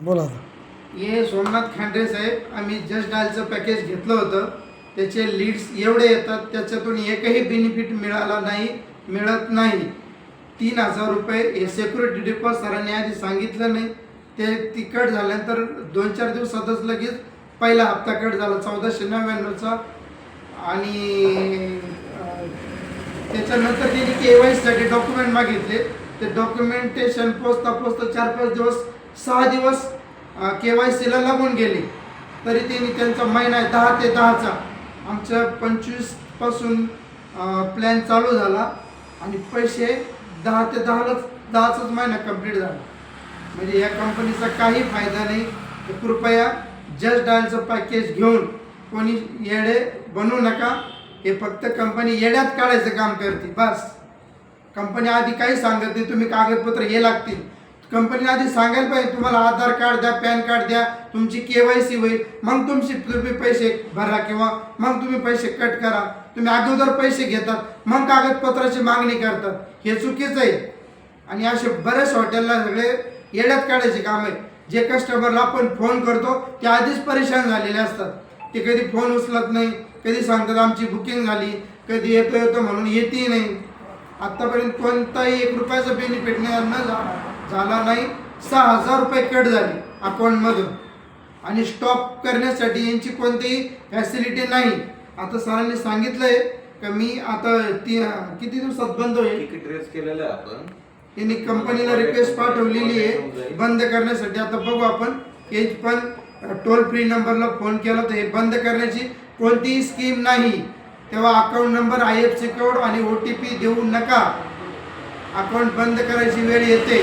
बोला आता. हे सोमनाथ खांडे साहेब, आम्ही जस्ट डायलचं पॅकेज घेतलं होतं. त्याचे लीड्स एवढे येतात, त्याच्यातून एकही बेनिफिट मिळत नाही. 3,000 रुपये हे सिक्युरिटी डिपॉझिट सरांनी आधी सांगितलं नाही, ते कट झाल्यानंतर 2-4 दिवसातच लगेच पहिला हप्ता कट झाला 1499चा. आणि त्याच्यानंतर त्यांनी KYCसाठी डॉक्युमेंट मागितले. ते डॉक्युमेंटेशन पोचता 4-5 दिवस 6 दिवस KYCला लागून गेले. तरी त्यांनी त्यांचा महिना 10 ते 10चा आमच्या 25 पासून प्लॅन चालू झाला आणि पैसे 10 ते 10चाच महिना कंप्लीट झाला. म्हणजे या कंपनीचा काही फायदा नाही. तर कृपया जस्ट डायलचं पॅकेज घेऊन कोणी येडे बनवू नका. हे फक्त कंपनी येड्यात काढायचं काम करते बस. कंपनी आधी काही सांगत नाही, तुम्ही कागदपत्र हे लागतील. कंपनीने आधी सांगायला पाहिजे तुम्हाला आधार कार्ड द्या, पॅन कार्ड द्या, तुमची KYC होईल, मग तुम्ही पैसे भरा किंवा मग तुम्ही पैसे कट करा. तुम्ही अगोदर पैसे घेतात मग कागदपत्राची मागणी करतात, हे चुकीचं आहे. आणि असे बरेच हॉटेलला सगळे येड्यात काढायचे काम आहे. जे कस्टमरला आपण फोन करतो ते आधीच परेशान झालेले असतात. ते कधी फोन उचलत नाही, कधी सांगतात आमची बुकिंग झाली, कधी येतो म्हणून येतही नाही. आत्तापर्यंत कोणताही 1 रुपयाचा बेनिफिट झाला नाही. 6,000 रुपये कट झाले अकाउंटमधून. आणि स्टॉप करण्यासाठी यांची कोणतीही फॅसिलिटी नाही. आता सरांनी सांगितलंय की मी आता किती दिवसात बंद होईल. तिकीट रेस केलेलं आहे आपण. यांनी कंपनीला रिक्वेस्ट पाठवलेली आहे बंद करण्यासाठी. आता बघू आपण. हे पण टोल फ्री नंबरला फोन केला तर हे बंद करण्याची कोणतीही स्कीम नाही. तेव्हा अकाउंट नंबर, IFSC कोड आणि OTP देऊ नका. अकाउंट बंद करायची वेळ येते.